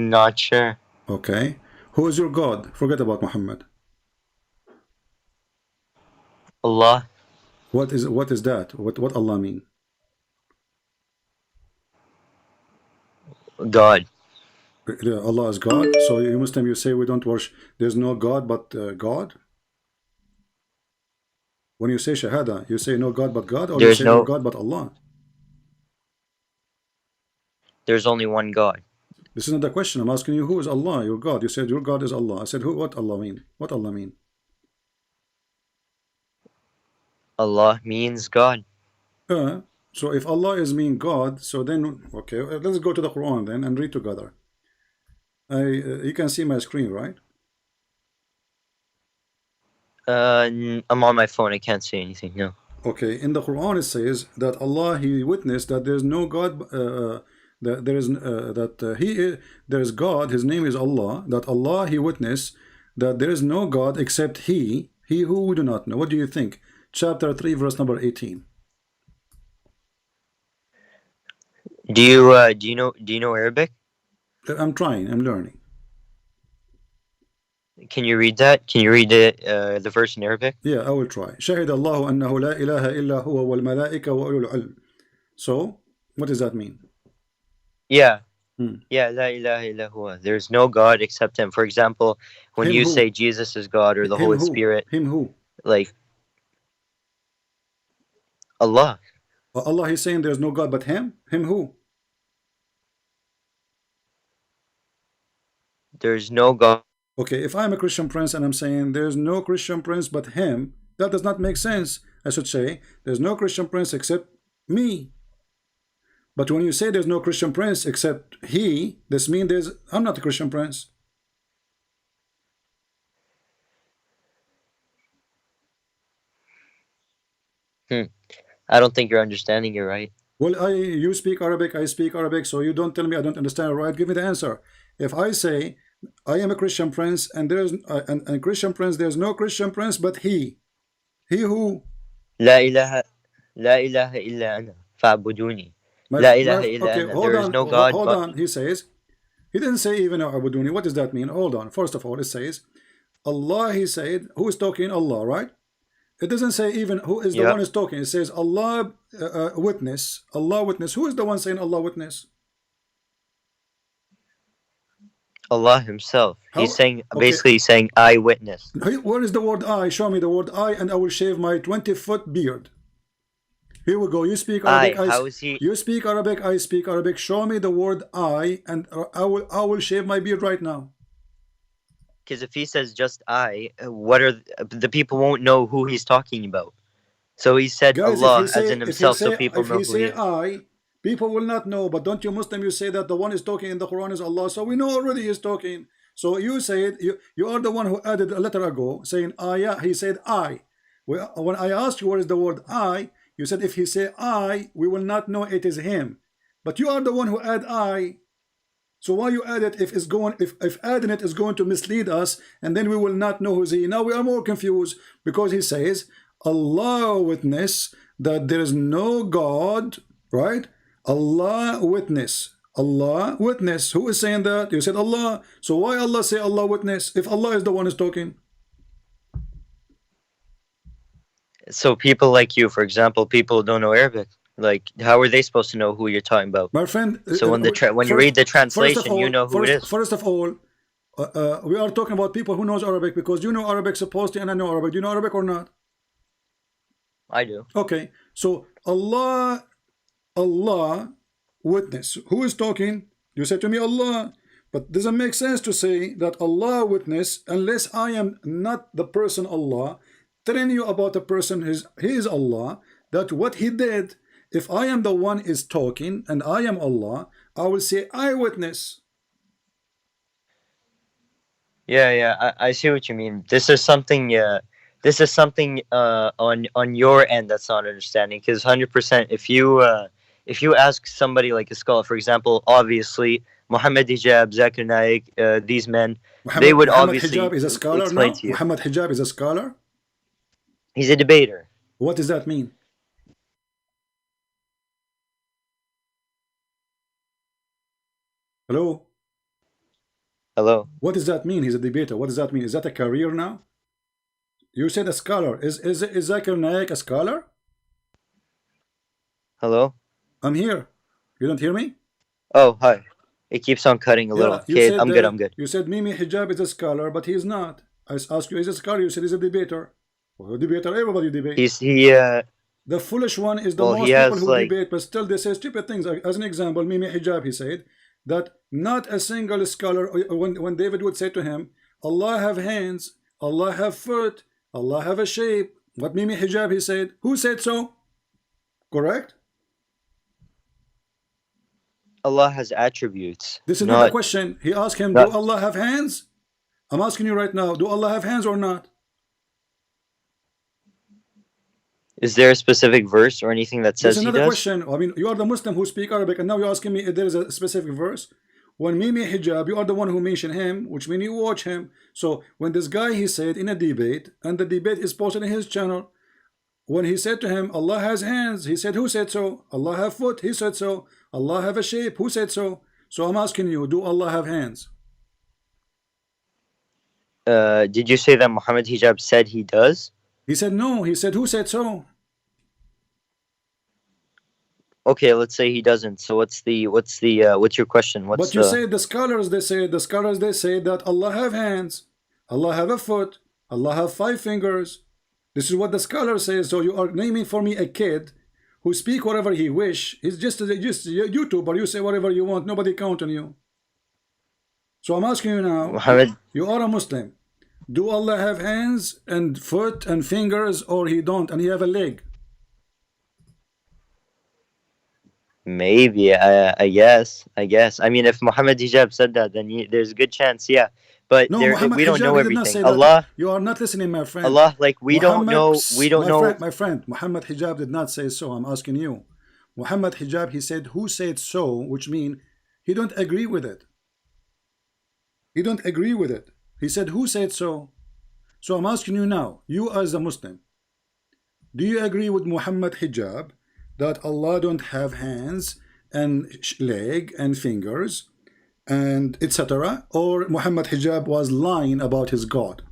Not sure. Okay. Who is your God? Forget about Muhammad. Allah. What is that? What Allah mean? God. Allah is God. So you Muslim, you say we don't worship. There's no God but God. When you say Shahada, you say no God but God, or you There's say no no. God but Allah. There's only one God. This is not the question. I'm asking you who is Allah, your God. You said your God is Allah. I said who? What Allah mean? What Allah mean? Allah means God. So if Allah is mean God, so then okay, let's go to the Quran then and read together. You can see my screen, right? I'm on my phone. I can't see anything. No. Okay, in the Quran it says that Allah He witnessed that there's no God, that there is there is God. His name is Allah. That Allah He witnessed that there is no God except He who we do not know. What do you think? Chapter 3, verse number 18. Do you know Arabic? I'm trying. I'm learning. Can you read that? Can you read the verse in Arabic? Yeah, I will try. شهد الله أنه لا إله إلا هو والملائكة وأولو العلم. So, what does that mean? Yeah. Hmm. Yeah, la ilaha illa huwa. There's no God except him. For example, when Him you say who? Jesus is God or the Him Holy who? Spirit, Him who? like Allah. Allah He's saying there's no God but Him? Him who? There's no God. Okay, if I'm a Christian prince and I'm saying there's no Christian prince but Him, that does not make sense. I should say there's no Christian prince except me. But when you say there's no Christian prince except He, this means I'm not a Christian prince. I don't think you're understanding it right. Well, you speak Arabic, I speak Arabic, so you don't tell me I don't understand, right? Give me the answer. If I say I am a Christian prince and there's and Christian prince, there's no Christian prince but he who La ilaha La ilaha illa ana fa'buduni. La ilaha illa okay, ana. There is no God hold but on. He says he didn't say even Abuduni. What does that mean? Hold on. First of all, it says Allah. He said who is talking? Allah, right? It doesn't say even who is the Yep. one is talking. It says Allah witness. Allah witness. Who is the one saying Allah witness? Allah himself. He's How? saying Okay. basically saying I witnessed. Where is the word I? Show me the word I, and I will shave my 20-foot beard. Here we go. You speak Arabic. How is he? You speak Arabic. I speak Arabic. Show me the word I, and I will shave my beard right now. Because if he says just I, what are the people won't know who he's talking about. So he said Guys, Allah as in himself, so people if know he who he say is. I, people will not know. But don't you Muslim? You say that the one is talking in the Quran is Allah, so we know already he's talking. So you said you are the one who added a letter ago saying yeah. He said I. When I asked you what is the word I, you said if he say I, we will not know it is him. But you are the one who add I. So why you add it if adding it is going to mislead us, and then we will not know who's he. Now we are more confused because he says Allah witness that there is no God, right? Allah witness. Allah witness. Who is saying that? You said Allah. So why Allah say Allah witness if Allah is the one who's talking? So people like you, for example, people who don't know Arabic. Like, how are they supposed to know who you're talking about? My friend, So when you read the translation, you know who it is. first of all, we are talking about people who knows Arabic because you know Arabic supposedly and I know Arabic. Do you know Arabic or not? I do. Okay, so Allah witness. Who is talking? You said to me Allah, but doesn't make sense to say that Allah witness unless I am not the person Allah telling you about a person he is Allah, that what he did. If I am the one is talking and I am Allah, I will say I witness. Yeah. I see what you mean. This is something. On your end that's not understanding. Because 100%, if you ask somebody like a scholar, for example, obviously Muhammad Hijab, Zakir Naik, these men, they would Muhammad obviously Hijab is a scholar explain now? to you. Muhammad Hijab is a scholar? He's a debater. What does that mean? Hello? Hello. What does that mean? He's a debater. What does that mean? Is that a career now? You said a scholar. Is Zakir Naik a scholar? Hello. I'm here. You don't hear me? Oh, hi. It keeps on cutting a little. Yeah, Okay, I'm good. I'm good. you said Mimi Hijab is a scholar, but he's not. I asked you, is a scholar? You said he's a debater. Well, a debater, everybody debate. He The foolish one is the well, he most people has who like, debate, but still they say stupid things. As an example, Mimi Hijab, he said that not a single scholar, when David would say to him, Allah have hands, Allah have foot, Allah have a shape. What Mimi Hijab, he said, who said so? Correct? Allah has attributes. This is not a Not question. He asked him, do not Allah have hands? I'm asking you right now, do Allah have hands or not? Is there a specific verse or anything that This says is he another does? question. I mean, you are the Muslim who speak Arabic, and now you're asking me if there is a specific verse. When Mimi Hijab, you are the one who mentioned him, which means you watch him. So when this guy, he said in a debate, and the debate is posted in his channel, when he said to him, Allah has hands, he said, who said so? Allah have foot, he said so. Allah have a shape, who said so? So I'm asking you, do Allah have hands? Did you say that Muhammad Hijab said he does? He said no. He said, who said so? Okay, let's say he doesn't. So what's your question? But you say the scholars, they say that Allah have hands, Allah have a foot, Allah have 5 fingers. This is what the scholar says. So you are naming for me a kid who speak whatever he wish. He's just a YouTuber. You say whatever you want. Nobody count on you. So I'm asking you now, Muhammad, you are a Muslim. Do Allah have hands and foot and fingers, or he don't, and he have a leg? maybe. I guess. I mean, if Muhammad Hijab said that, then there's a good chance. Yeah, but No, Muhammad we don't Hijab, know he did not everything. say Allah, that. You are not listening, my friend. Allah, like we don't Muhammad, know. We don't know. my friend, Muhammad Hijab did not say so. I'm asking you. Muhammad Hijab, he said, who said so, which means he don't agree with it. He don't agree with it. He said, who said so? So I'm asking you now, you as a Muslim, do you agree with Muhammad Hijab that Allah don't have hands and leg and fingers and etc., or Muhammad Hijab was lying about his God?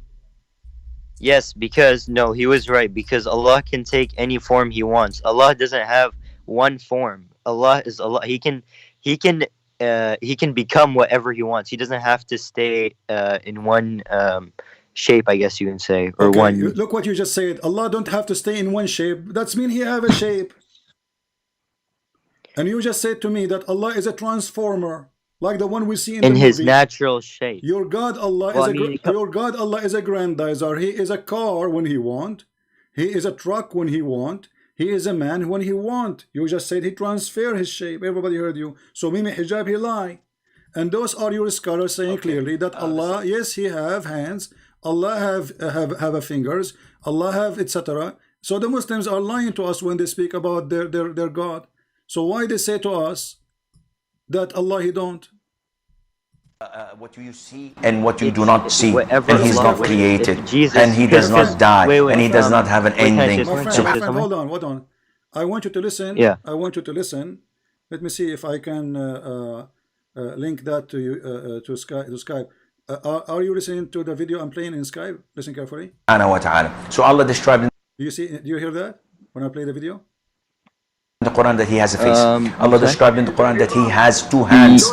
Yes, because no, he was right. Because Allah can take any form He wants. Allah doesn't have one form. Allah is Allah. He can become whatever He wants. He doesn't have to stay in one shape, I guess you can say, or Okay, one. look what you just said. Allah don't have to stay in one shape. That's mean He have a shape. And you just said to me that Allah is a transformer, like the one we see in the His movie. natural shape. Your God Allah your God Allah is a grandizer. He is a car when He want. He is a truck when He want. He is a man when He want. You just said He transfer His shape. Everybody heard you. So Mimi Hijab, he lie. And those are your scholars saying clearly that Allah, yes, He have hands. Allah have a fingers. Allah have etc. So the Muslims are lying to us when they speak about their God. So why they say to us that Allah He don't? What you see and what you do not see, Whatever and He's Allah not created, Jesus, and He does not die, and He does not have an ending. My friend, hold on. I want you to listen. Yeah. I want you to listen. Let me see if I can link that to you to Skype. Are you listening to the video I'm playing in Skype? Listen carefully. So Allah described in Do you hear that when I play the video? the Quran that He has a face. Allah described in the Quran that He has 2 hands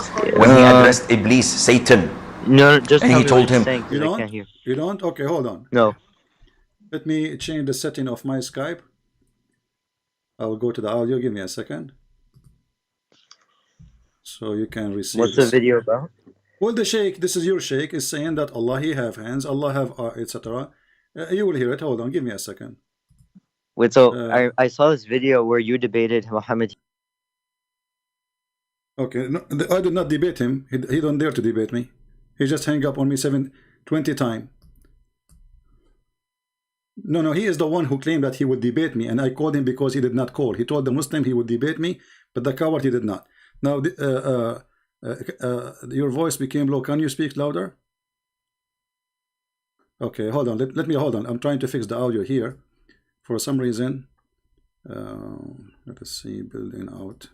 when He addressed Iblis, Satan. No, just And tell He me told what him, you're saying, 'cause You I don't? can't hear. You don't? Okay, hold on. No. Let me change the setting of my Skype. I'll go to the audio. Give me a second. So you can receive. What's the video about? Well, the Sheikh, this is your Sheikh, is saying that Allah He have hands, Allah have etc. You will hear it. Hold on. Give me a second. Wait, so I saw this video where you debated Muhammad. Okay, no, I did not debate him. He don't dare to debate me. He just hang up on me 20 times. No, he is the one who claimed that he would debate me, and I called him because he did not call. He told the Muslim he would debate me, but the coward he did not. Now, your voice became low. Can you speak louder? Okay, hold on. Let me hold on. I'm trying to fix the audio here. For some reason, let us see. Building out.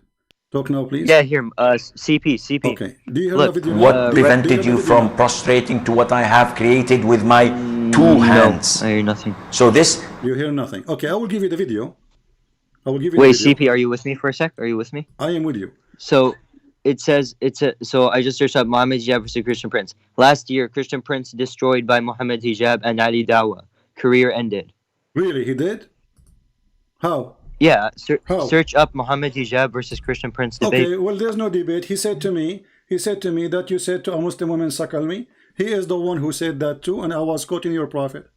Talk now, please. Yeah, here, CP. Okay. Do you hear Look, the video? What prevented you from prostrating to what I have created with my two hands? I hear nothing. So this... You hear nothing. Okay, I will give you the video. I will give you Wait, the video. CP, are you with me for a sec? Are you with me? I am with you. So it says so I just searched up Muhammad Hijab versus Christian Prince. Last year, Christian Prince destroyed by Muhammad Hijab and Ali Dawa. Career ended. Really, he did? How? Yeah, How? search up Muhammad Hijab versus Christian Prince debate. Okay, well, there's no debate. He said to me that you said to a Muslim woman, suckle me. He is the one who said that too, and I was quoting your prophet.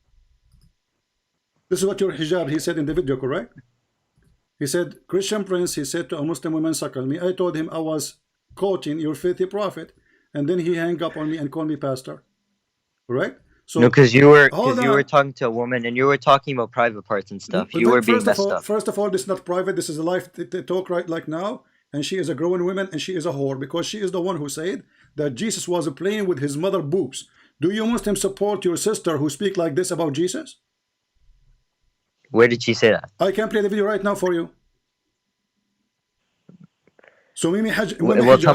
This is what your hijab, he said in the video, correct? He said, Christian Prince, he said to a Muslim woman, suckle me. I told him I was quoting your filthy prophet, and then he hung up on me and called me pastor. Correct? So, no, because you were talking to a woman and you were talking about private parts and stuff. You were being messed up. First of all, this is not private. This is a live talk right like now. And she is a growing woman and she is a whore because she is the one who said that Jesus was playing with his mother boobs. Do you Muslims support your sister who speak like this about Jesus? Where did she say that? I can play the video right now for you. So Mimi Hijab, well, tell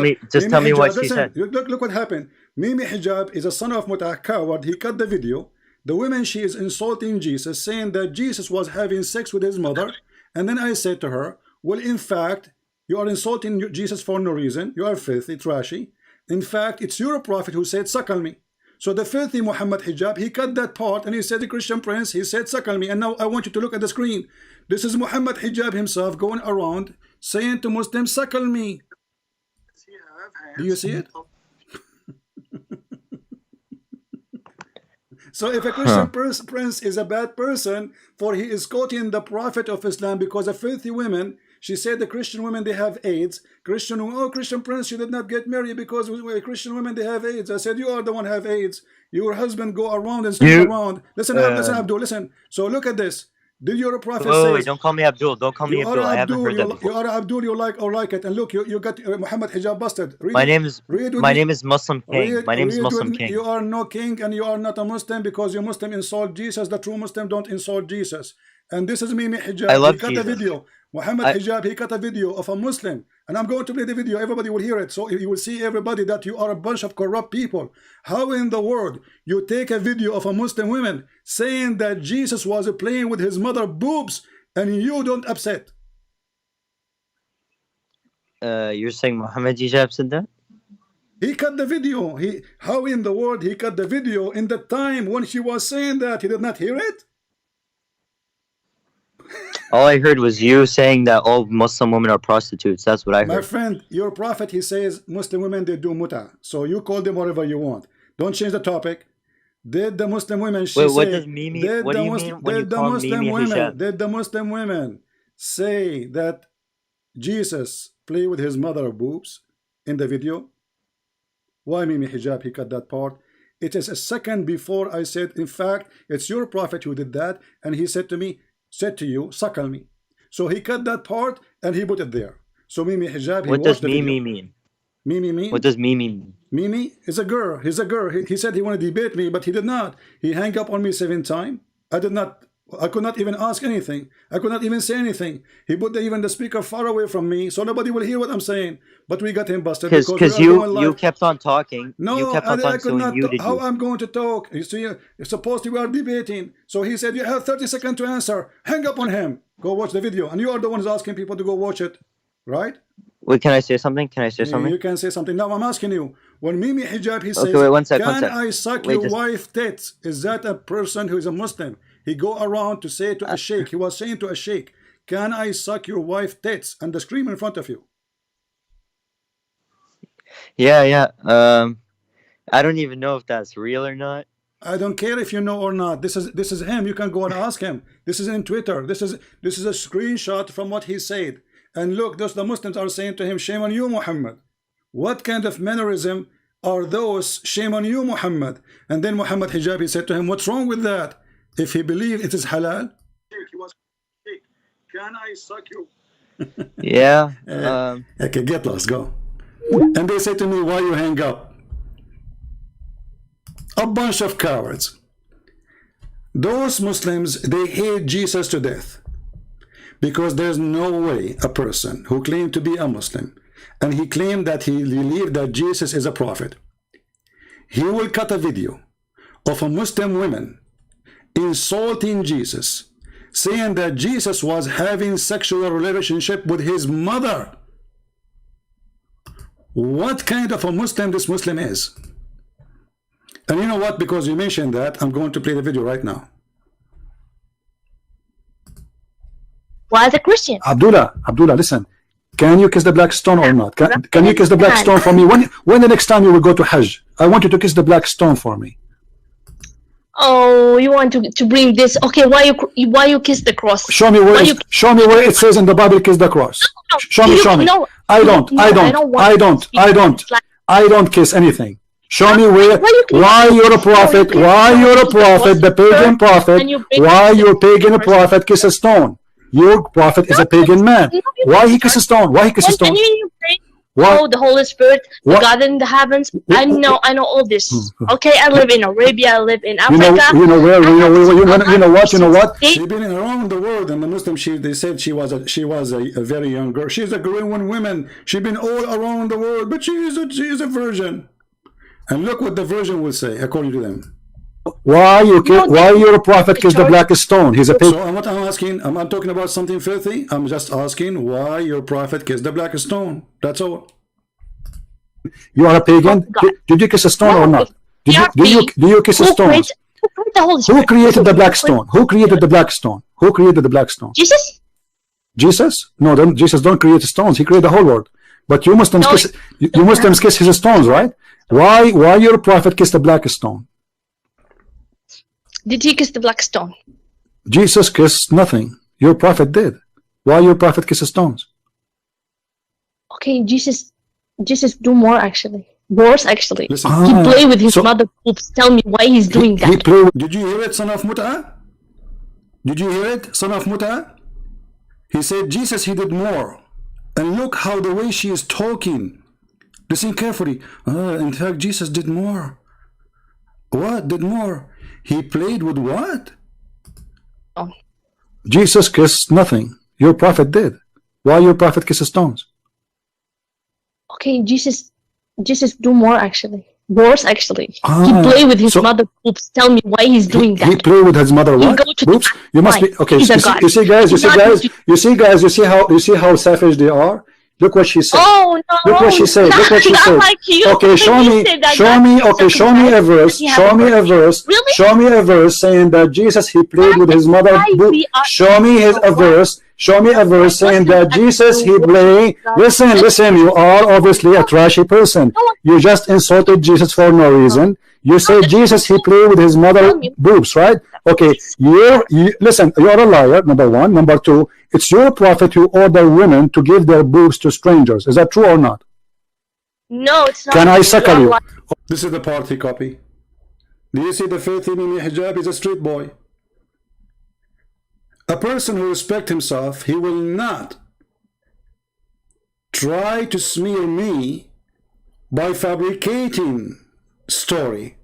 me what she said. Look what happened. Mimi Hijab is a son of Mut'ah, coward. He cut the video. The woman, she is insulting Jesus, saying that Jesus was having sex with his mother. And then I said to her, well, in fact, you are insulting Jesus for no reason. You are filthy, trashy. In fact, it's your prophet who said, suckle me. So the filthy Muhammad Hijab, he cut that part and he said, the Christian Prince, he said, suckle me. And now I want you to look at the screen. This is Muhammad Hijab himself going around saying to Muslims, suckle me. Do you see it? So if a Christian prince is a bad person, for he is quoting the prophet of Islam, because of filthy women, she said the Christian women, they have AIDS. Christian prince, you did not get married because Christian women, they have AIDS. I said, you are the one who have AIDS. Your husband go around and sleep around. Listen, Abdul, listen. So look at this. Did your prophet say? Wait, don't call me Abdul. Don't call me Abdul. I haven't heard that before. You are Abdul. You like it. And look, you got Muhammad Hijab busted. My name is Muslim King. My name is Muslim King. You are no king, and you are not a Muslim because you Muslim insult Jesus. The true Muslim don't insult Jesus. And this is Mimi Hijab. I love he cut Jesus. a video. Muhammad Hijab, he cut a video of a Muslim. And I'm going to play the video. Everybody will hear it. So you will see everybody that you are a bunch of corrupt people. How in the world you take a video of a Muslim woman saying that Jesus was playing with his mother boobs and you don't upset? You're saying Muhammad Hijab said that? He cut the video. How in the world he cut the video in the time when she was saying that? He did not hear it? All I heard was you saying that all Muslim women are prostitutes. That's what I heard. My friend, your prophet, he says Muslim women, they do muta. So you call them whatever you want. Don't change the topic. Did the Muslim women, Wait, what does Mimi, what do you mean when you call Mimi Hijab? Did the Muslim women say that Jesus played with his mother boobs in the video? Why Mimi Hijab, he cut that part? It is a second before I said, in fact, it's your prophet who did that. And he said to me, said to you, suckle me. So he cut that part and he put it there. So Mimi Hijab, what does Mimi mean? Mimi mean? What does Mimi mean? Mimi is a girl. He's a girl. He said he wanted to debate me, but he did not. He hung up on me 7 times. I could not even ask anything. I could not even say anything. He put even the speaker far away from me, so nobody will hear what I'm saying. But we got him busted because you kept on talking. No, you kept on talking, I could not. so How I'm going to talk? You see, supposedly we are debating. So he said you have 30 seconds to answer. Hang up on him. Go watch the video, and you are the ones asking people to go watch it, right? Wait, can I say something? Can I say something? You can say something. Now I'm asking you. When Mimi Hijab, he says, wait, one sec, can I suck your wife tits? Is that a person who is a Muslim? He go around to say to a sheikh. He was saying to a sheikh, can I suck your wife tits? And the scream in front of you. Yeah. I don't even know if that's real or not. I don't care if you know or not. This is him. You can go and ask him. This is in Twitter. This is a screenshot from what he said. And look, the Muslims are saying to him, shame on you, Muhammad. What kind of mannerism are those? Shame on you, Muhammad. And then Muhammad Hijab, he said to him, what's wrong with that? If he believed it is halal? Can I suck you? Yeah. Okay, get lost, go. And they said to me, why you hang up? A bunch of cowards. Those Muslims, they hate Jesus to death. Because there's no way a person who claimed to be a Muslim and he claimed that he believed that Jesus is a prophet, he will cut a video of a Muslim woman insulting Jesus, saying that Jesus was having sexual relationship with his mother. What kind of a Muslim this Muslim is? And you know what? Because you mentioned that, I'm going to play the video right now. Why the Christian? Abdullah, listen. Can you kiss the black stone or not? Can you kiss the black stone for me? When the next time you will go to Hajj? I want you to kiss the black stone for me. Oh, you want to bring this? Okay, why you kiss the cross? Show me where it says in the Bible kiss the cross. No, show me. No, I don't kiss anything. Show me why you're a prophet, the pagan prophet, why your pagan prophet kiss a stone. Your prophet is a pagan man. Why he kiss a stone? Why he kiss a stone? Oh, the Holy Spirit, the God in the heavens. I know all this. Okay, I live in Arabia, I live in Africa. You know what? She's been around the world, and the Muslims, they said she was a very young girl. She's a Korean woman. She's been all around the world, but she is a virgin. And look what the virgin will say, according to them. Why your prophet kiss the black stone? He's a pagan. So I'm not asking, I'm not talking about something filthy. I'm just asking why your prophet kiss the black stone. That's all. You are a pagan? Did you kiss a stone or not? Do you kiss a stone? Who created the black stone? Who created the black stone? Who created the black stone? Jesus? Jesus? No, Jesus don't create stones. He created the whole world. But you Muslims kiss his stones, right? Why your prophet kiss the black stone? Did he kiss the black stone? Jesus kissed nothing. Your prophet did. Why your prophet kisses stones? Okay, Jesus do more actually. Worse actually. Listen. He play with his mother boobs. Tell me why he's doing that. Did you hear it, son of Mut'a? Did you hear it, son of Mut'a? He said Jesus, he did more. And look how the way she is talking. Listen carefully. In fact, Jesus did more. What did more? He played with what? Oh. Jesus kissed nothing. Your prophet did. Why your prophet kisses stones? Okay, Jesus do more actually. Worse actually. He play with his mother boobs. Tell me why he's doing that. He play with his mother what? Boobs? You must be okay. You see guys. You see how savage they are. Look what she said. Oh no! Look what she said. Look what she said. Like okay, show me a verse. Really? Show me a verse saying that Jesus he played with his mother. Show me a verse. Show me a verse saying that Jesus he played. Listen. You are obviously a trashy person. You just insulted Jesus for no reason. You say Jesus he played with his mother boobs, right? Okay, listen. You're a liar. Number one. Number two. It's your prophet who ordered women to give their boobs to strangers. Is that true or not? No, it's not. Can I suckle you? This is the party copy. Do you see the filthy mini hijab? Is a street boy. A person who respects himself, he will not try to smear me by fabricating story.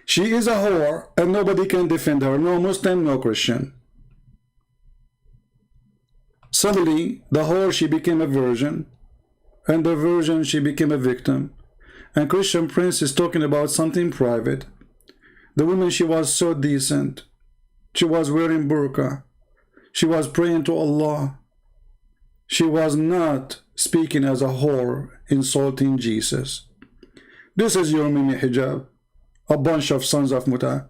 She is a whore and nobody can defend her. No Muslim, no Christian. Suddenly, the whore, she became a virgin, and the virgin, she became a victim. And Christian Prince is talking about something private. The woman, she was so decent. She was wearing burqa. She was praying to Allah. She was not speaking as a whore, insulting Jesus. This is your mini hijab. A bunch of sons of Muta.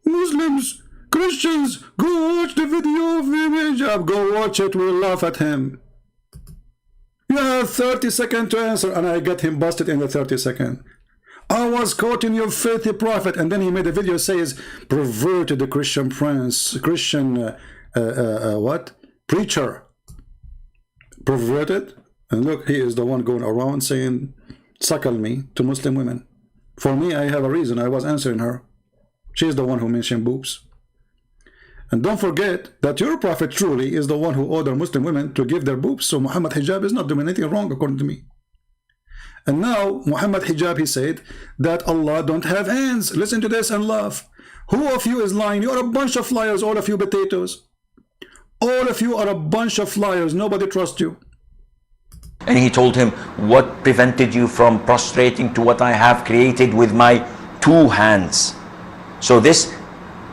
Muslims, Christians, go watch the video of mini hijab. Go watch it, we'll laugh at him. You have 30 seconds to answer, and I got him busted in the 30 seconds. I was quoting your filthy prophet, and then he made a video says, perverted the Christian prince, Christian, what? Preacher. Perverted. And look, he is the one going around saying, suckle me to Muslim women. For me, I have a reason. I was answering her. She is the one who mentioned boobs. And don't forget that your prophet truly is the one who ordered Muslim women to give their boobs. So Muhammad hijab is not doing anything wrong according to me. And now Muhammad hijab, he said that Allah don't have hands. Listen to this and laugh. Who of you is lying? You are a bunch of liars, all of you potatoes. All of you are a bunch of liars. Nobody trusts you. And he told him, what prevented you from prostrating to what I have created with my 2 hands? So this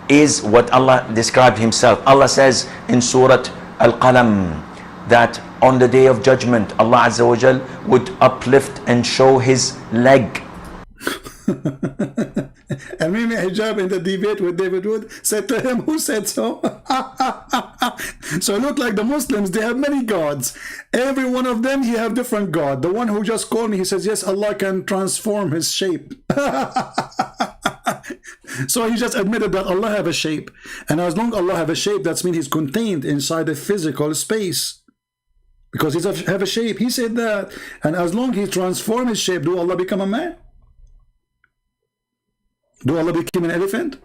is what Allah described himself. Allah says in Surah Al-Qalam that on the day of judgment, Allah Azza wa Jal would uplift and show his leg. And Mimi Hijab in the debate with David Wood said to him, who said so? So it looked like the Muslims, they have many gods. Every one of them, he have different god. The one who just called me, he says, yes, Allah can transform his shape. So he just admitted that Allah have a shape. And as long as Allah have a shape, that means he's contained inside a physical space. Because he have a shape. He said that. And as long as he transform his shape, do Allah become a man? Do Allah become an elephant?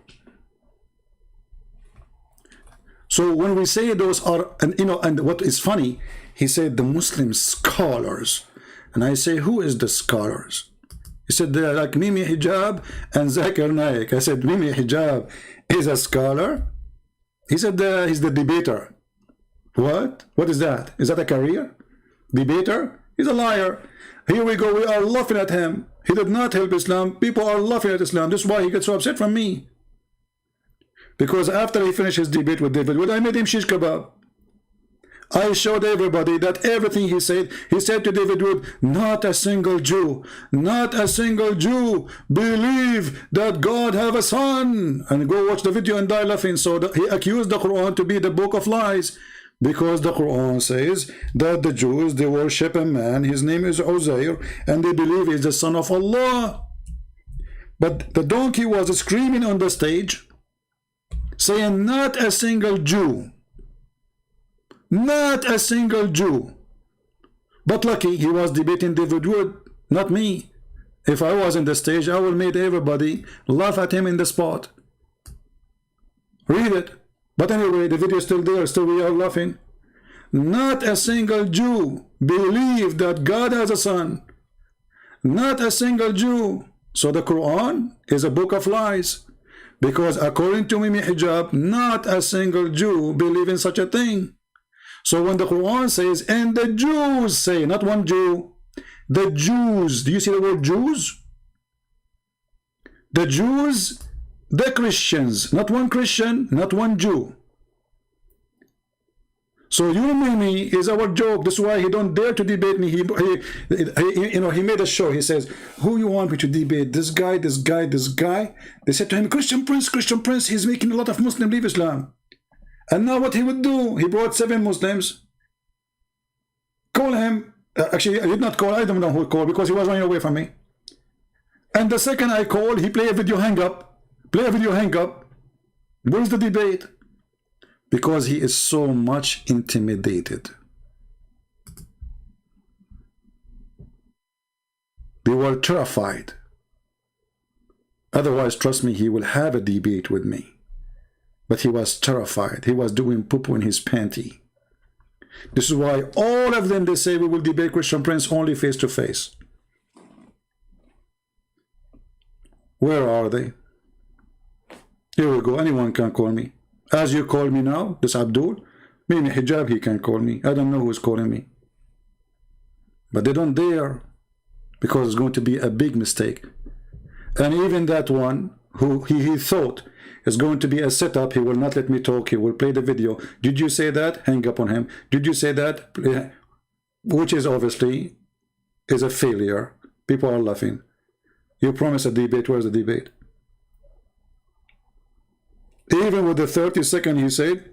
So when we say those are, and you know, and what is funny, he said the Muslim scholars, and I say, who is the scholars? He said they're like Mimi Hijab and Zakir Naik. I said Mimi Hijab is a scholar. He said he's the debater. What? What is that? Is that a career? Debater? He's a liar. Here we go. We are laughing at him. He did not help Islam. People are laughing at Islam. This is why he gets so upset from me. Because after he finished his debate with David Wood, I made him shish kebab. I showed everybody that everything he said to David Wood, not a single Jew believe that God have a son. And go watch the video and die laughing. So he accused the Quran to be the book of lies. Because the Quran says that the Jews, they worship a man, his name is Uzair, and they believe he's the son of Allah. But the donkey was screaming on the stage, saying not a single Jew. Not a single Jew. But lucky he was debating David Wood, not me. If I was in the stage, I would make everybody laugh at him in the spot. Read it. But anyway, the video is still there, still we are laughing. Not a single Jew believed that God has a son. Not a single Jew. So the Quran is a book of lies. Because according to Mimi Hijab, not a single Jew believe in such a thing. So when the Quran says, and the Jews say, not one Jew, the Jews, do you see the word Jews? The Jews, the Christians, not one Christian, not one Jew. So you Mimi is our joke. That's why he don't dare to debate me. He made a show. He says, who you want me to debate? This guy, this guy, this guy. They said to him, Christian Prince, he's making a lot of Muslims leave Islam. And now what he would do, he brought 7 Muslims. Call him. Actually, I did not call. I don't know who called because he was running away from me. And the second I called, he play a video hang up. Play a video hang up. Where's the debate? Because he is so much intimidated. They were terrified. Otherwise, trust me, he will have a debate with me. But he was terrified. He was doing poo-poo in his panty. This is why all of them, they say we will debate Christian Prince only face to face. Where are they? Here we go. Anyone can call me. As you call me now, this Abdul, Mimi Hijab, he can call me. I don't know who's calling me. But they don't dare, because it's going to be a big mistake. And even that one who he thought is going to be a setup, he will not let me talk, he will play the video. Did you say that? Hang up on him. Did you say that? Which is obviously is a failure. People are laughing. You promised a debate. Where's the debate? Even with the 30-second, he said,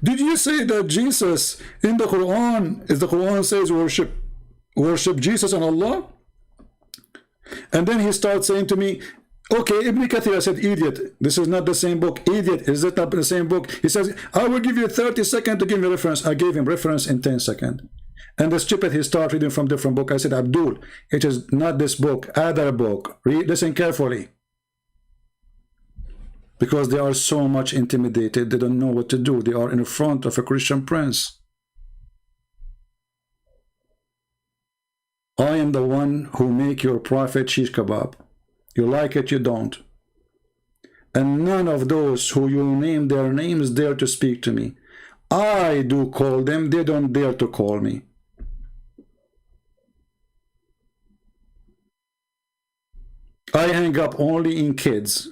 did you say that Jesus in the Quran, as the Quran says, worship Jesus and Allah? And then he starts saying to me, okay, Ibn Kathir, I said, idiot, this is not the same book. Idiot, is it not the same book? He says, I will give you 30 seconds to give me reference. I gave him reference in 10 seconds. And the stupid, he started reading from different book. I said, Abdul, it is not this book, other book. Listen carefully. Because they are so much intimidated, they don't know what to do. They are in front of a Christian prince. I am the one who make your prophet shish kebab. You like it, you don't. And none of those who you name their names dare to speak to me. I do call them, they don't dare to call me. I hang up only in kids.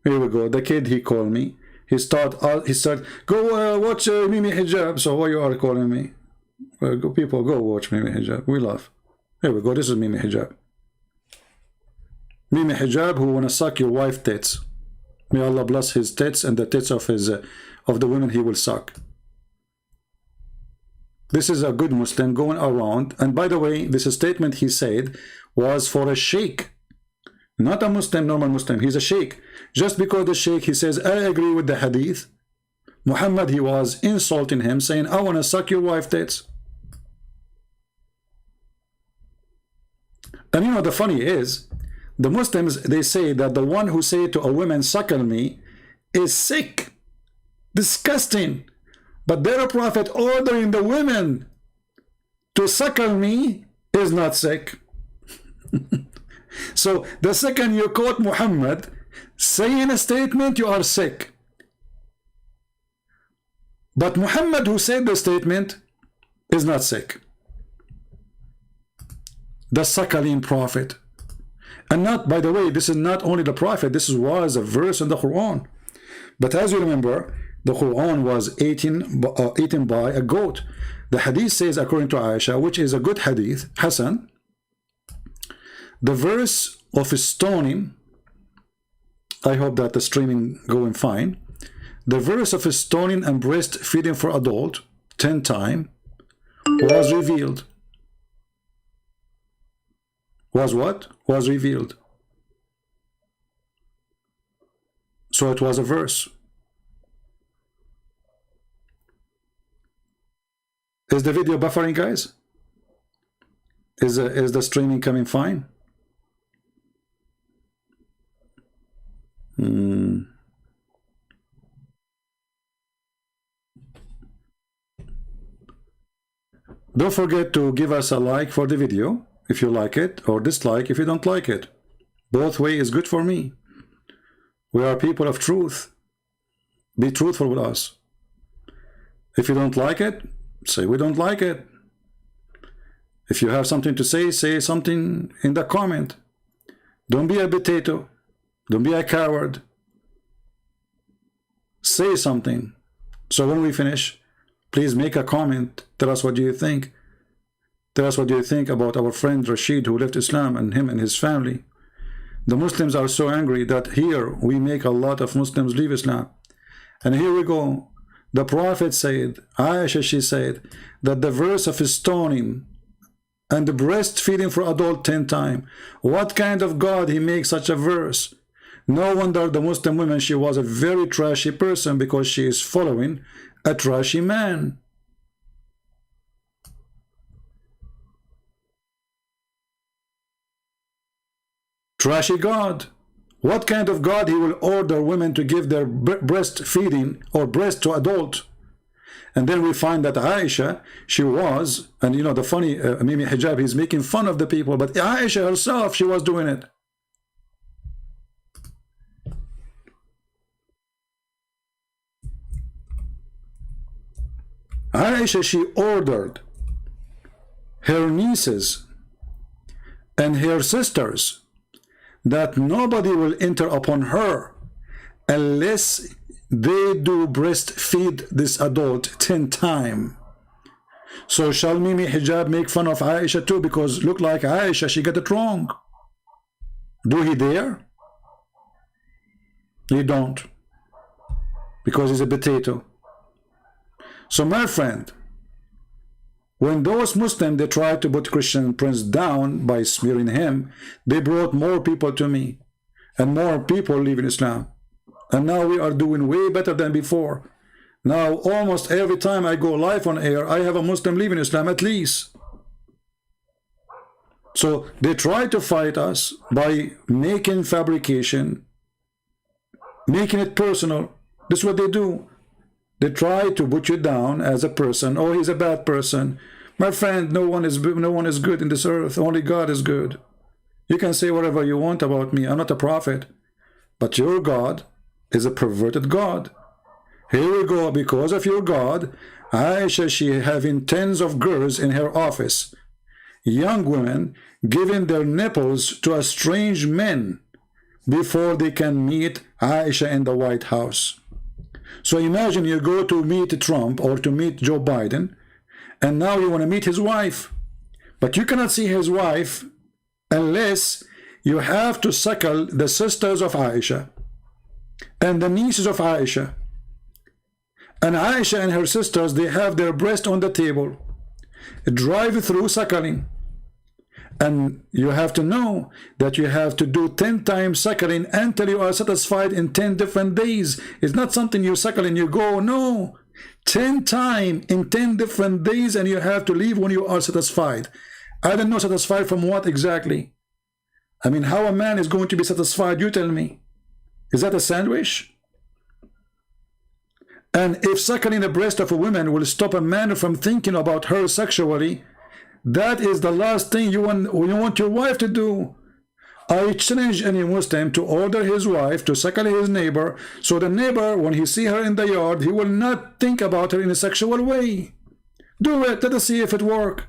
Here we go. The kid, he called me. He start go watch Mimi Hijab. So why you are calling me? People, go watch Mimi Hijab. We love. Here we go. This is Mimi Hijab. Mimi Hijab, who wanna suck your wife tits. May Allah bless his tits and the tits of his of the women he will suck. This is a good Muslim going around. And by the way, this statement he said was for a sheikh, not a Muslim, normal Muslim. He's a sheikh. Just because the sheikh, he says, I agree with the hadith. Muhammad, he was insulting him, saying, I want to suck your wife tits. And you know, the funny is, the Muslims, they say that the one who say to a woman, suckle me, is sick, disgusting. But their prophet ordering the women to suckle me is not sick. So the second you quote Muhammad saying a statement, you are sick. But Muhammad who said the statement is not sick. The suckling prophet. And not, by the way, this is not only the prophet, this was a verse in the Quran. But as you remember, the Quran was eaten by a goat. The hadith says, according to Aisha, which is a good hadith, Hassan, the verse of stoning, I hope that the streaming going fine, the verse of stoning and breastfeeding for adult 10 times was revealed. Was what? Was revealed. So it was a verse. Is the video buffering, guys? Is the streaming coming fine? Don't forget to give us a like for the video if you like it, or dislike if you don't like it. Both way is good for me. We are people of truth. Be truthful with us. If you don't like it, say we don't like it. If you have something to say, say something in the comment. Don't be a potato. Don't be a coward. Say something. So when we finish, please make a comment. Tell us what do you think. Tell us what do you think about our friend Rashid who left Islam, and him and his family. The Muslims are so angry that here we make a lot of Muslims leave Islam. And here we go. The Prophet said, Aisha, she said, that the verse of stoning and the breastfeeding for adult 10 times. What kind of God he makes such a verse? No wonder the Muslim woman, she was a very trashy person because she is following a trashy man. Trashy God. What kind of God he will order women to give their breastfeeding or breast to adult? And then we find that Aisha, she was, and you know the funny, Mimi Hijab, he's making fun of the people, but Aisha herself, she was doing it. Aisha, she ordered her nieces and her sisters that nobody will enter upon her unless they do breastfeed this adult 10 times. So shall Mimi Hijab make fun of Aisha too, because look like Aisha, she got it wrong? Do he dare? He don't, because he's a potato. So my friend, when those Muslims, they tried to put Christian Prince down by smearing him, they brought more people to me, and more people leave in Islam. And now we are doing way better than before. Now almost every time I go live on air, I have a Muslim leaving Islam at least. So they try to fight us by making fabrication, making it personal. This is what they do. They try to put you down as a person. Oh, he's a bad person. My friend, no one is good in this earth. Only God is good. You can say whatever you want about me. I'm not a prophet. But your God is a perverted God. Here we go. Because of your God, Aisha, she having tens of girls in her office. young women giving their nipples to a strange men before they can meet Aisha in the White House. So imagine you go to meet Trump or to meet Joe Biden, and now you want to meet his wife, but you cannot see his wife unless you have to suckle the sisters of Aisha and the nieces of Aisha. And Aisha and her sisters, they have their breast on the table, drive-through suckling. And you have to know that you have to do 10 times suckling until you are satisfied in 10 different days. It's not something you suckle and you go, no. 10 times in 10 different days, and you have to leave when you are satisfied. I don't know satisfied from what exactly. I mean, how a man is going to be satisfied, you tell me. Is that a sandwich? And if suckling the breast of a woman will stop a man from thinking about her sexually, that is the last thing you want your wife to do. I challenge any Muslim to order his wife to suckle his neighbor, so the neighbor, when he see her in the yard, he will not think about her in a sexual way. Do it. Let us see if it works.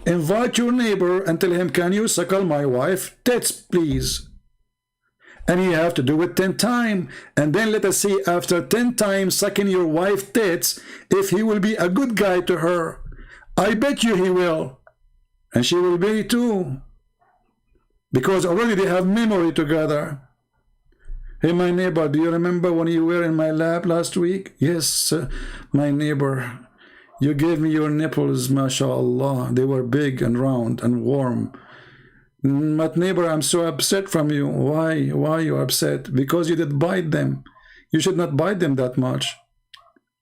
Invite your neighbor and tell him, can you suckle my wife tits, please? And you have to do it 10 times. And then let us see, after 10 times sucking your wife tits, if he will be a good guy to her. I bet you he will. And she will be too. Because already they have memory together. Hey, my neighbor, do you remember when you were in my lap last week? Yes, my neighbor. You gave me your nipples, mashallah. They were big and round and warm. But neighbor, I'm so upset from you. Why? Why you upset? Because you did bite them. You should not bite them that much.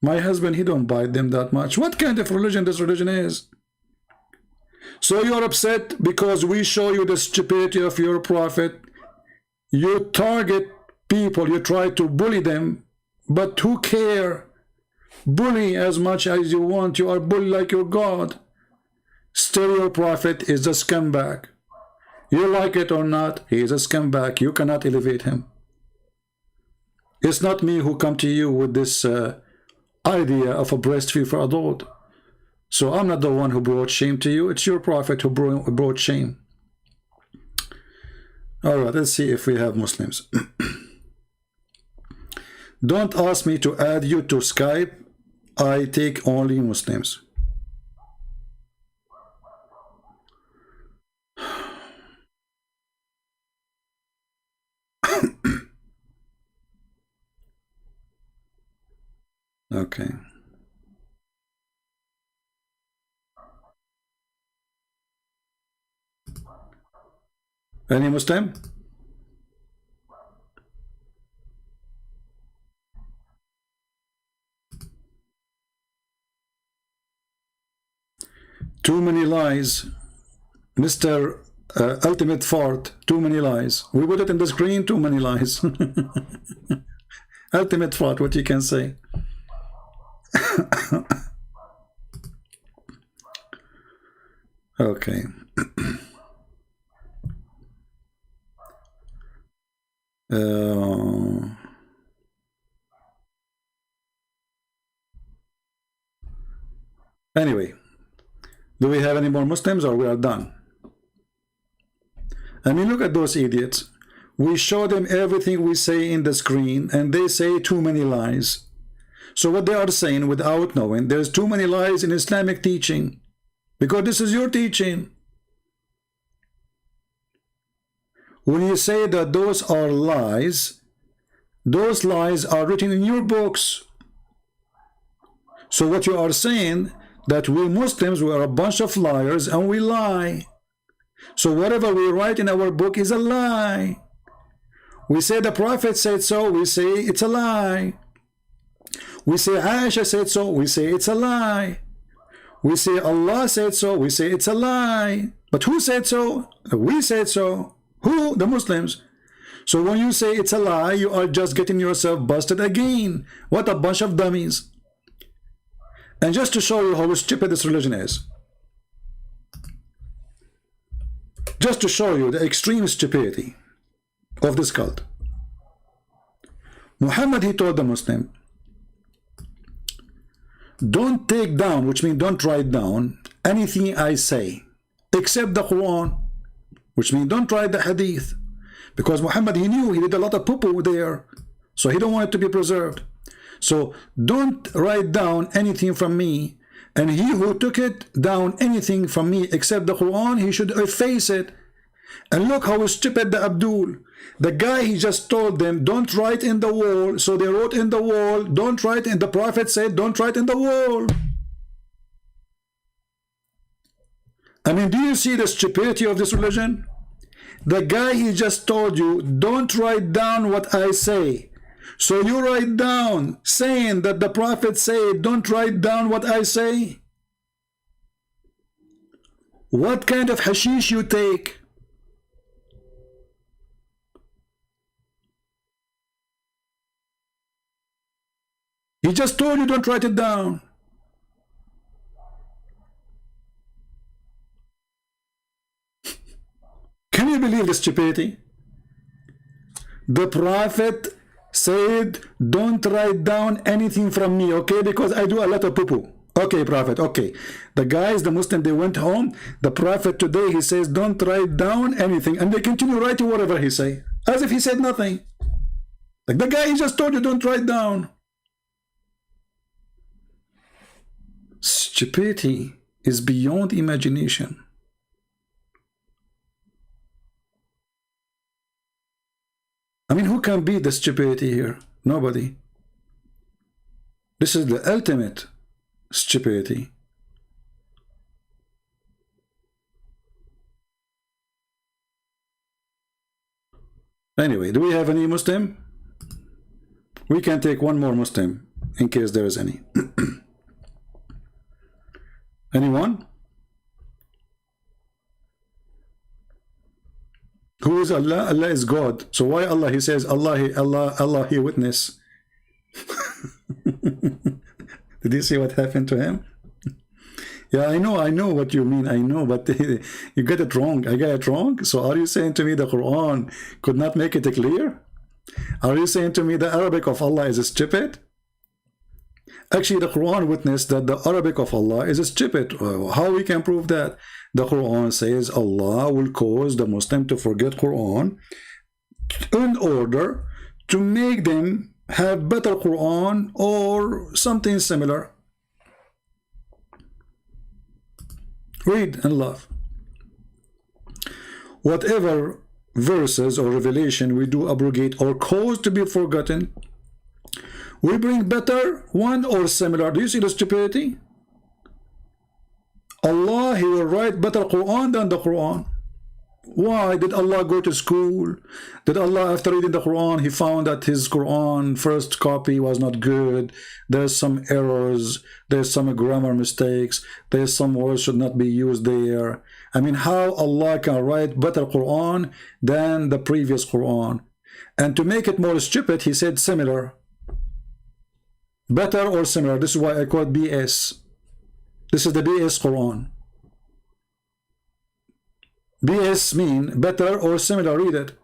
My husband, he don't bite them that much. What kind of religion this religion is? So you're upset because we show you the stupidity of your prophet. You target people, you try to bully them, but who care? Bully as much as you want. You are bully like your God. Still your prophet is a scumbag. You like it or not, he is a scumbag. You cannot elevate him. It's not me who come to you with this idea of a breastfeed for adult. So I'm not the one who brought shame to you. It's your prophet who brought shame. All right, let's see if we have Muslims. Don't ask me to add you to Skype. I take only Muslims. Okay. Any Muslim? Too many lies. Mr. Ultimate Fart, too many lies. We put it in the screen, too many lies. Ultimate Fart, what you can say. Okay. Anyway, do we have any more Muslims or we are done? I mean, look at those idiots. We show them everything we say in the screen and they say too many lies. So what they are saying without knowing, there's too many lies in Islamic teaching. Because this is your teaching. When you say that those are lies, those lies are written in your books. So what you are saying, that we Muslims, we are a bunch of liars and we lie. So whatever we write in our book is a lie. We say the Prophet said so, we say it's a lie. We say Aisha said so, we say it's a lie. We say Allah said so, we say it's a lie. But who said so? We said so. Who? The Muslims. So when you say it's a lie, you are just getting yourself busted again. What a bunch of dummies. And just to show you how stupid this religion is, just to show you the extreme stupidity of this cult, Muhammad, he told the Muslim, don't take down, which means don't write down anything I say. except the Quran, which means don't write the hadith, because Muhammad, he knew he did a lot of poo-poo there, so he don't want it to be preserved. So don't write down anything from me, and he who took it down anything from me except the Quran, he should efface it. And look how stupid the Abdul, the guy, he just told them don't write in the wall, so they wrote in the wall. Don't write in, the Prophet said don't write in the wall. I mean, do you see the stupidity of this religion? The guy, he just told you don't write down what I say, so you write down saying that the Prophet said don't write down what I say. What kind of hashish you take? He just told you don't write it down. Can you believe the stupidity? The Prophet said don't write down anything from me, okay, because I do a lot of poo-poo. Okay, Prophet, okay. The guys, the Muslim, they went home. The Prophet today, he says don't write down anything, and they continue writing whatever he say, as if he said nothing. Like the guy, he just told you don't write down. Stupidity is beyond imagination. I mean, who can beat the stupidity here? Nobody. This is the ultimate stupidity. Anyway, do we have any Muslim? We can take one more Muslim in case there is any. Anyone? Who is Allah? Allah is God. So why Allah? He says Allah, he witness. Did you see what happened to him? Yeah, I know what you mean. I know, but you get it wrong. I got it wrong. So are you saying to me the Quran could not make it clear? Are you saying to me the Arabic of Allah is stupid? Actually, the Quran witnessed that the Arabic of Allah is stupid. How we can prove that? The Quran says Allah will cause the Muslim to forget Quran in order to make them have better Quran or something similar. Read and love. Whatever verses or revelation we do abrogate or cause to be forgotten, we bring better one or similar. Do you see the stupidity? Allah, he will write better Quran than the Quran. Why? Did Allah go to school? Did Allah, after reading the Quran, he found that his Quran first copy was not good? There's some errors, there's some grammar mistakes, there's some words should not be used there. I mean, how Allah can write better Quran than the previous Quran? And to make it more stupid, he said similar. Better or similar. This is why I call it BS. This is the BS Quran. BS mean better or similar. Read it.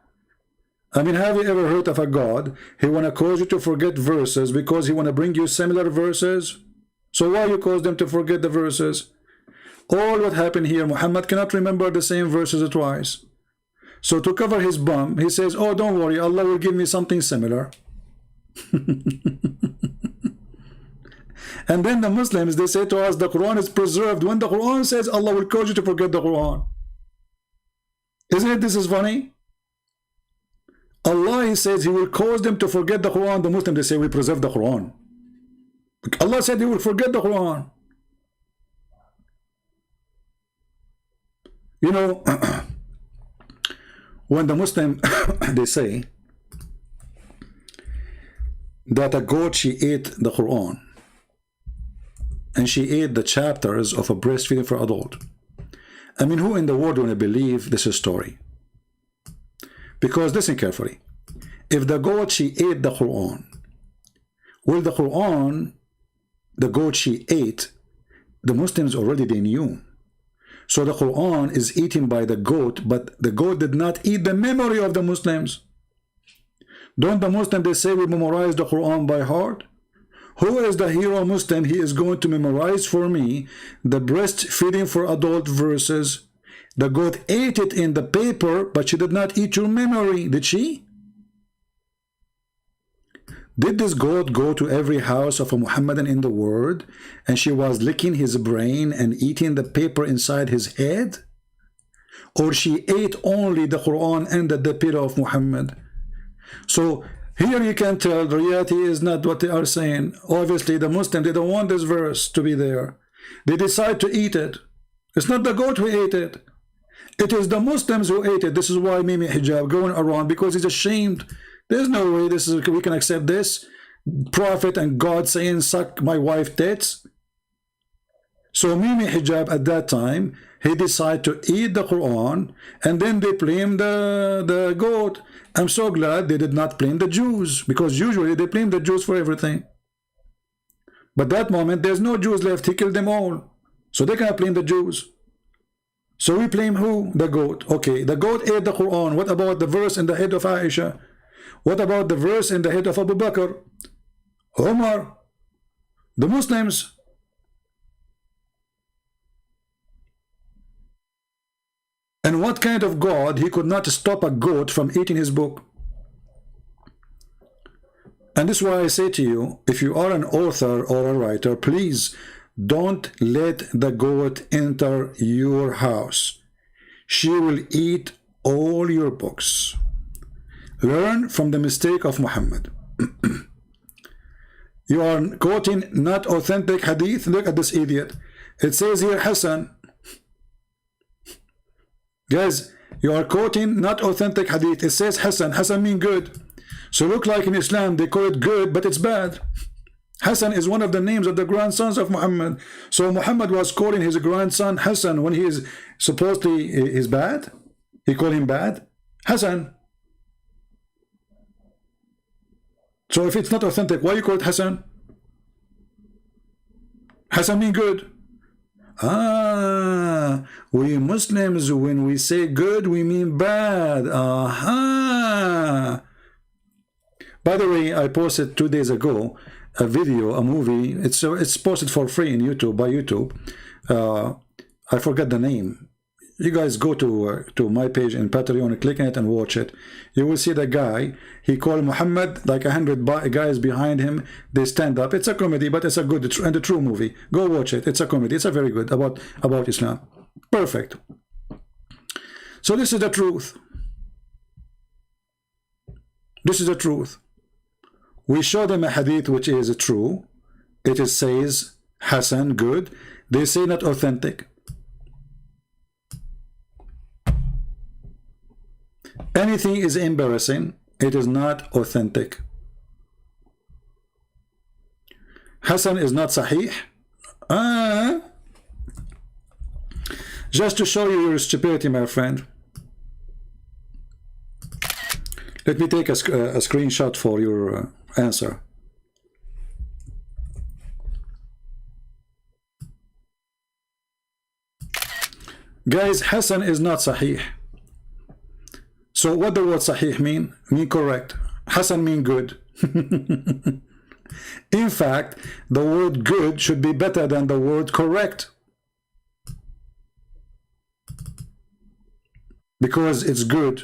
I mean, have you ever heard of a God? He want to cause you to forget verses because he want to bring you similar verses. So why you cause them to forget the verses? All what happened here, Muhammad cannot remember the same verses twice. So to cover his bum, he says, oh, don't worry, Allah will give me something similar. And then the Muslims, they say to us, the Quran is preserved. When the Quran says Allah will cause you to forget the Quran. Isn't it this is funny? Allah, he says he will cause them to forget the Quran. The Muslims, they say we preserve the Quran. Allah said he will forget the Quran. You know, when the Muslim, they say that a goat, she ate the Quran. And she ate the chapters of a breastfeeding for adult. I mean, who in the world will believe this story? Because listen carefully. If the goat, she ate the Quran, well, the Quran, the goat she ate, the Muslims already they knew. So the Quran is eaten by the goat, but the goat did not eat the memory of the Muslims. Don't the Muslims, they say we memorize the Quran by heart? Who is the hero Muslim? He is going to memorize for me the breastfeeding for adult verses, The goat ate it in the paper, but she did not eat your memory, did she? Did this goat go to every house of a Muhammadan in the world, and she was licking his brain and eating the paper inside his head? Or she ate only the Quran and the pillow of Muhammad? So here you can tell the reality is not what they are saying. Obviously the Muslims, they don't want this verse to be there. They decide to eat it. It's not the goat who ate it. It is the Muslims who ate it. This is why Mimi Hijab going around, because he's ashamed. There's no way we can accept this. Prophet and God saying, suck my wife tits. So Mimi Hijab at that time, he decided to eat the Quran, and then they blame the goat. I'm so glad they did not blame the Jews, because usually they blame the Jews for everything. But that moment, there's no Jews left. He killed them all. So they cannot blame the Jews. So we blame who? The goat. Okay, the goat ate the Quran. What about the verse in the head of Aisha? What about the verse in the head of Abu Bakr, Umar, the Muslims? And what kind of God he could not stop a goat from eating his book? And this is why I say to you, if you are an author or a writer, please don't let the goat enter your house. She will eat all your books. Learn from the mistake of Muhammad. You are quoting not authentic hadith. Look at this idiot. It says here Hassan. Guys, you are quoting not authentic hadith. It says Hassan. Hassan means good. So look like in Islam they call it good, but it's bad. Hassan is one of the names of the grandsons of Muhammad. So Muhammad was calling his grandson Hassan when he is supposedly is bad. He called him bad. Hassan. So if it's not authentic, why you call it Hassan? Hassan means good. Ah, we Muslims, when we say good, we mean bad. Aha. By the way, I posted 2 days ago a video, a movie. It's posted for free in YouTube, by YouTube. I forget the name. You guys go to my page in Patreon, click on it and watch it. You will see the guy. He called Muhammad, like 100 guys behind him. They stand up. It's a comedy, but it's a good and a true movie. Go watch it. It's a comedy. It's a very good about Islam. Perfect. So this is the truth. This is the truth. We show them a hadith which is true. It says Hassan, good. They say not authentic. Anything is embarrassing, it is not authentic. Hassan is not sahih. Just to show you your stupidity, my friend. Let me take a screenshot for your answer. Guys, Hassan is not sahih. So what the word sahih mean? Mean correct. Hassan mean good. In fact, the word good should be better than the word correct, because it's good.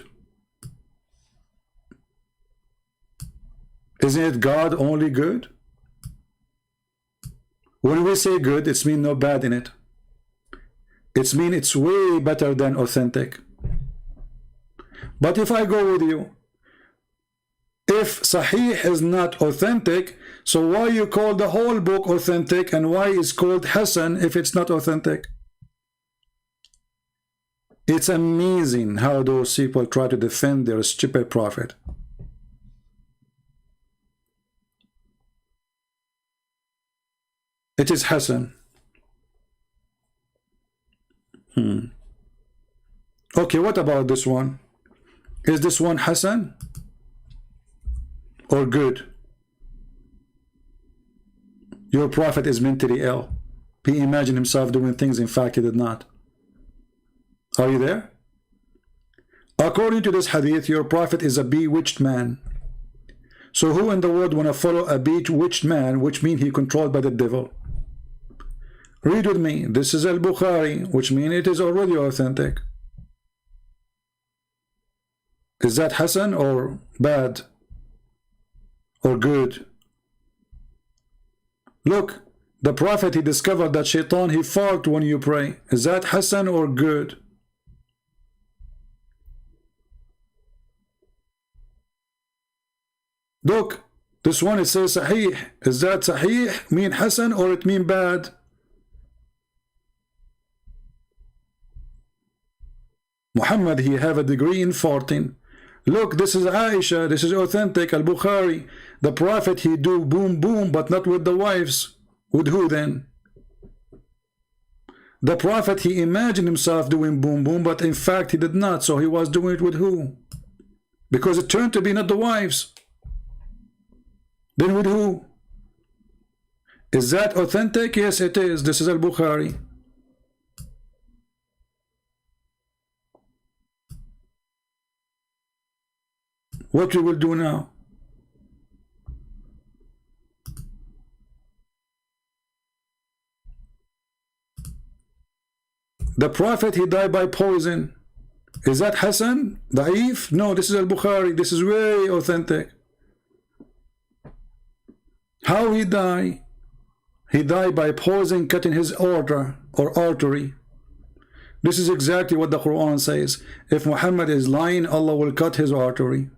Isn't it God only good? When we say good, it's mean no bad in it. It's mean it's way better than authentic. But if I go with you, if Sahih is not authentic, so why you call the whole book authentic, and why is called Hassan if it's not authentic? It's amazing how those people try to defend their stupid prophet. It is Hassan. Okay, what about this one? Is this one Hassan or good? Your prophet is mentally ill. He imagined himself doing things, in fact he did not. Are you there? According to this hadith, your prophet is a bewitched man. So who in the world want to follow a bewitched man, which means he controlled by the devil? Read with me. This is al-Bukhari, which means it is already authentic. Is that Hassan or bad or good? Look, the Prophet, he discovered that shaitan, he fart when you pray. Is that Hassan or good? Look, this one, it says Sahih. Is that Sahih mean Hassan or it mean bad? Muhammad, he have a degree in farting. Look, this is Aisha, this is authentic, Al-Bukhari. The Prophet, he do boom boom, but not with the wives. With who then? The Prophet, he imagined himself doing boom boom, but in fact he did not. So he was doing it with who? Because it turned to be not the wives. Then with who? Is that authentic? Yes, it is. This is Al-Bukhari. What we will do now? The Prophet, he died by poison. Is that Hassan? Da'if? No, this is Al-Bukhari. This is very authentic. How he died? He died by poison cutting his aorta or artery. This is exactly what the Quran says. If Muhammad is lying, Allah will cut his artery.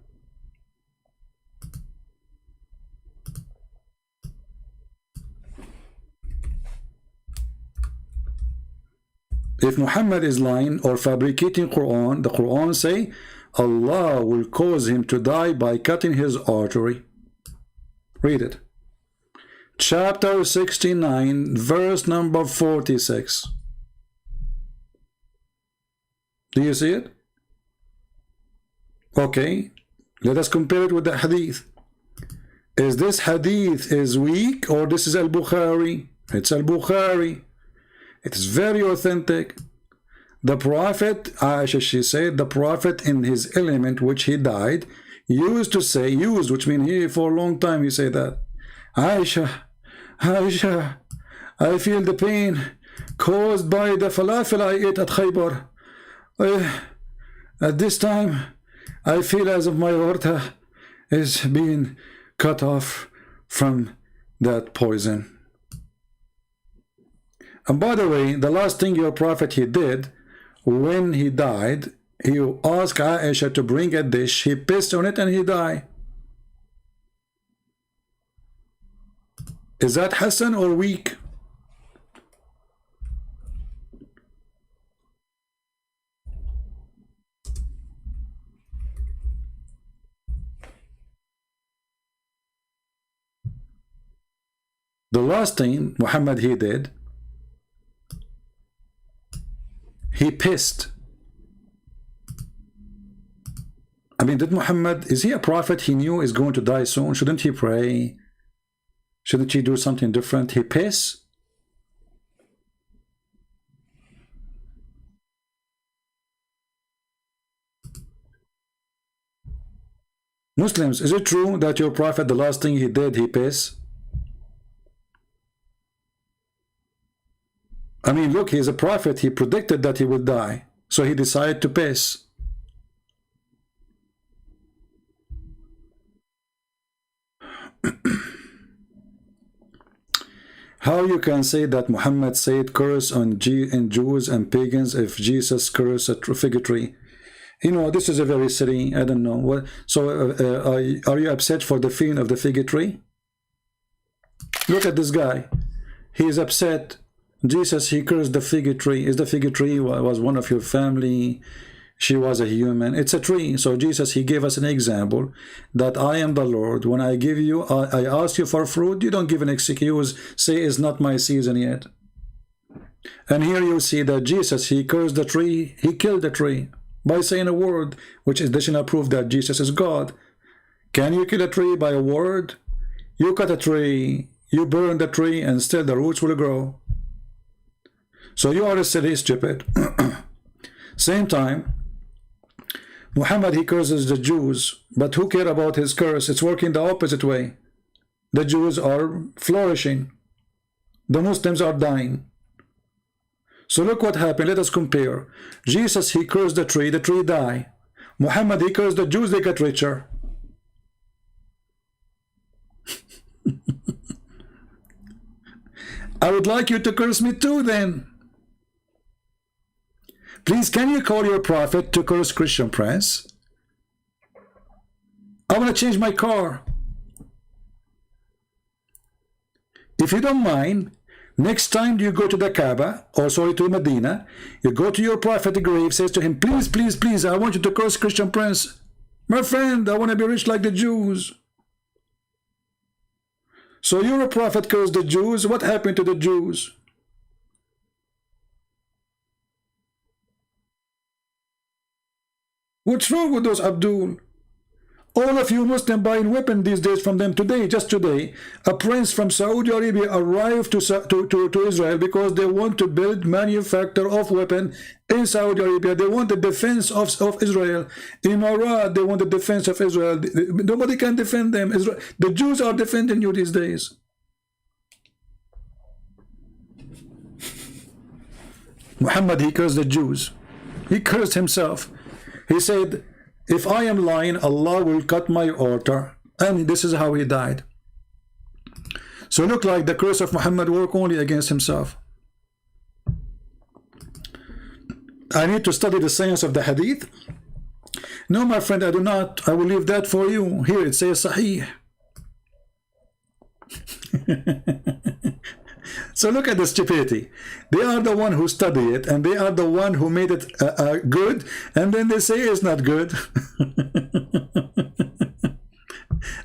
If Muhammad is lying or fabricating Quran, the Quran say Allah will cause him to die by cutting his artery. Read it. Chapter 69, verse number 46. Do you see it? Okay, let us compare it with the hadith. Is this hadith is weak or this is Al-Bukhari? It's Al-Bukhari. It is very authentic. The Prophet, Aisha, she said, the Prophet in his element which he died, used to say, used, which means he for a long time he said that, Aisha, Aisha, I feel the pain caused by the falafel I ate at Khaybar. At this time, I feel as if my aorta is being cut off from that poison. And by the way, the last thing your Prophet he did when he died, he asked Aisha to bring a dish, he pissed on it and he died. Is that Hassan or weak? The last thing Muhammad he did, he pissed. I mean, did Muhammad, is he a prophet? He knew he's going to die soon. Shouldn't he pray? Shouldn't he do something different? He pissed. Muslims, is it true that your prophet, the last thing he did, he pissed? I mean, look, he's a prophet. He predicted that he would die. So he decided to piss. How you can say that Muhammad said curse on Jews and pagans if Jesus cursed a fig tree? You know, this is a very silly, I don't know. What. So are you upset for the feeling of the fig tree? Look at this guy. He is upset. Jesus, he cursed the fig tree. Is the fig tree was one of your family? She was a human. It's a tree. So Jesus, he gave us an example that I am the Lord. When I give you, I ask you for fruit, you don't give an excuse, say it's not my season yet. And here you see that Jesus, he cursed the tree, he killed the tree by saying a word, which is additional proof that Jesus is God. Can you kill a tree by a word? You cut a tree, you burn the tree, and still the roots will grow. So you are a silly, stupid. Same time, Muhammad, he curses the Jews, but who care about his curse? It's working the opposite way. The Jews are flourishing. The Muslims are dying. So look what happened. Let us compare. Jesus, he cursed the tree died. Muhammad, he cursed the Jews, they got richer. I would like you to curse me too then. Please, can you call your prophet to curse Christian Prince? I want to change my car. If you don't mind, next time you go to the Kaaba, or sorry, to Medina, you go to your prophet grave, says to him, please, please, please, I want you to curse Christian Prince. My friend, I want to be rich like the Jews. So you're a prophet, cursed the Jews. What happened to the Jews? What's wrong with those Abdul? All of you Muslims buying weapons these days from them. Today, just today, a prince from Saudi Arabia arrived to Israel because they want to build manufacture of weapons in Saudi Arabia. They want the defense of Israel. In Iraq, they want the defense of Israel. Nobody can defend them. The Jews are defending you these days. Muhammad, he cursed the Jews. He cursed himself. He said, if I am lying, Allah will cut my altar. And this is how he died. So look like the curse of Muhammad worked only against himself. I need to study the science of the hadith. No, my friend, I do not. I will leave that for you. Here it says Sahih. So look at the stupidity. They are the one who study it, and they are the one who made it good, and then they say it's not good.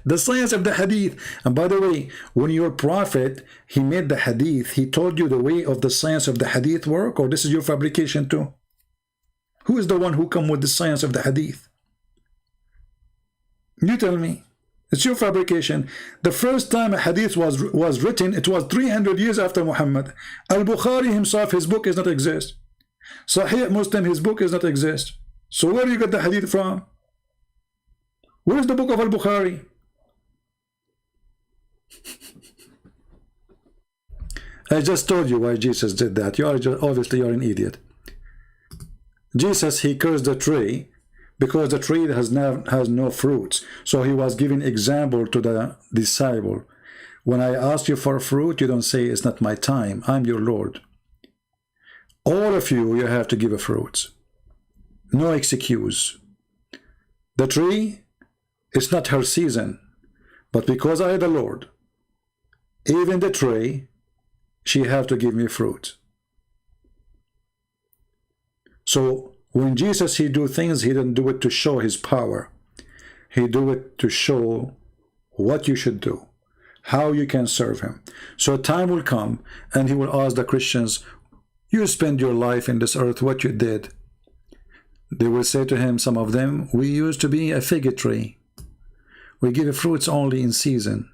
The science of the hadith. And by the way, when your prophet, he made the hadith, he told you the way of the science of the hadith work, or this is your fabrication too? Who is the one who come with the science of the hadith? You tell me. It's your fabrication. The first time a hadith was written, it was 300 years after Muhammad. Al-Bukhari himself, his book does not exist. Sahih Muslim, his book does not exist. So where do you get the hadith from? Where is the book of Al-Bukhari? I just told you why Jesus did that. You are obviously you're an idiot. Jesus, he cursed the tree because the tree has no fruits. So he was giving example to the disciple. When I ask you for fruit, you don't say it's not my time. I'm your Lord. All of you, you have to give a fruit. No excuse. The tree, it's not her season. But because I am the Lord, even the tree, she have to give me fruit. So when Jesus, he do things, he didn't do it to show his power. He do it to show what you should do, how you can serve him. So time will come and he will ask the Christians, you spend your life in this earth, what you did. They will say to him, some of them, we used to be a fig tree. We give fruits only in season.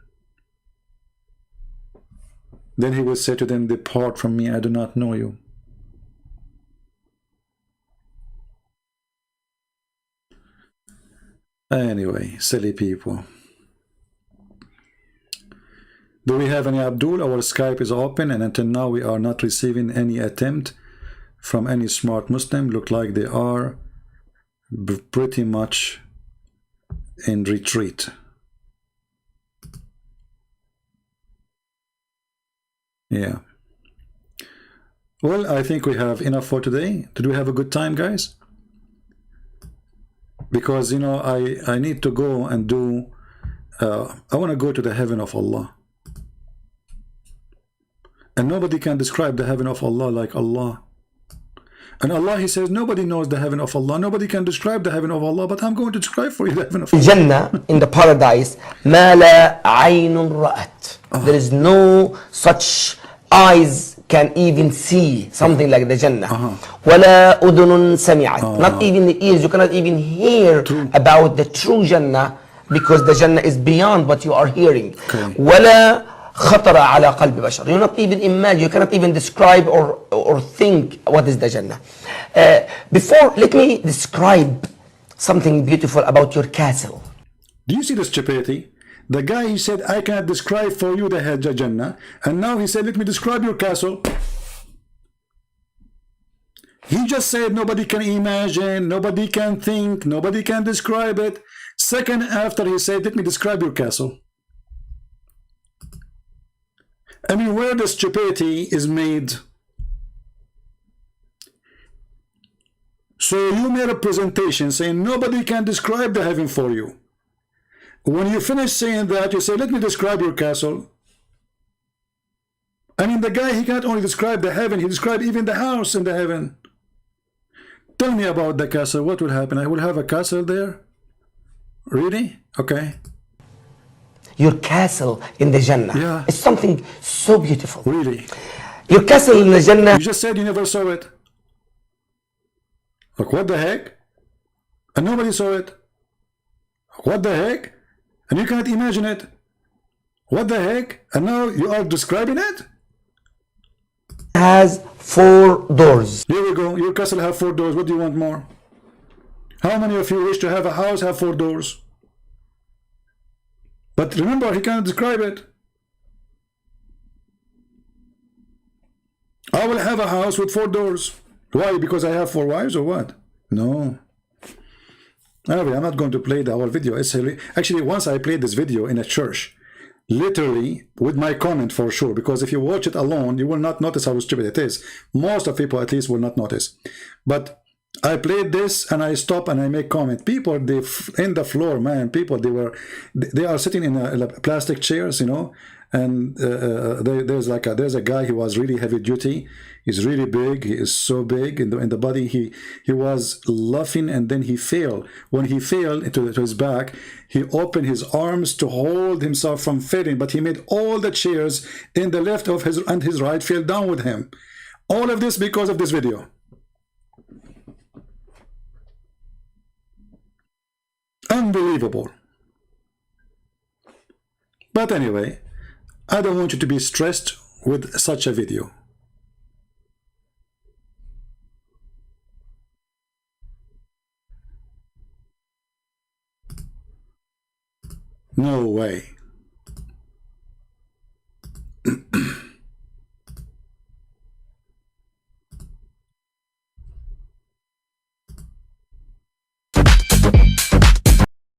Then he will say to them, depart from me, I do not know you. Anyway, silly people. Do we have any Abdul? Our Skype is open, and until now we are not receiving any attempt from any smart Muslim. Look like they are pretty much in retreat. Yeah. Well, I think we have enough for today. Did we have a good time, guys? Because, you know, I need to go and do, I want to go to the heaven of Allah. And nobody can describe the heaven of Allah like Allah. And Allah, he says, nobody knows the heaven of Allah. Nobody can describe the heaven of Allah, but I'm going to describe for you the heaven of Allah. Jannah, in the paradise, ما لا عين رأت. There is no such eyes can even see something like the Jannah. ولا أذن سمعت. Not even the ears, you cannot even hear about the true Jannah, because the Jannah is beyond what you are hearing. ولا خطر على قلب بشر. You not even imagine, you cannot even describe or think what is the Jannah. Before, let me describe something beautiful about your castle. Do you see the stupidity? The guy, he said, I cannot describe for you the Jannah, and now he said, let me describe your castle. He just said nobody can imagine, nobody can think, nobody can describe it. Second after he said, let me describe your castle. I mean, where the stupidity is made. So you made a presentation saying nobody can describe the heaven for you. When you finish saying that, you say, let me describe your castle. I mean, the guy, he can't only describe the heaven, he described even the house in the heaven. Tell me about the castle. What will happen? I will have a castle there? Really? Okay. Your castle in the Jannah. Yeah. It's something so beautiful. Really? Your castle in the Jannah. You just said you never saw it. Like, what the heck? And nobody saw it. What the heck? And you can't imagine it. What the heck? And now you are describing it? Has 4 doors. Here we go. Your castle have 4 doors. What do you want more? How many of you wish to have a house have 4 doors? But remember, he can't describe it. I will have a house with 4 doors. Why? Because I have 4 wives or what? No. Anyway, I'm not going to play the whole video. It's actually, once I played this video in a church, literally with my comment for sure, because if you watch it alone, you will not notice how stupid it is. Most of people at least will not notice. But I played this and I stop and I make comment. People, they in the floor, man. People, they are sitting in a plastic chairs, you know. And there's a guy. He was really heavy duty. He's really big. He is so big in the body. He was laughing and then he fell. When he fell into his back, he opened his arms to hold himself from falling. But he made all the chairs in the left of his and his right fell down with him. All of this because of this video. Unbelievable. But anyway, I don't want you to be stressed with such a video. No way.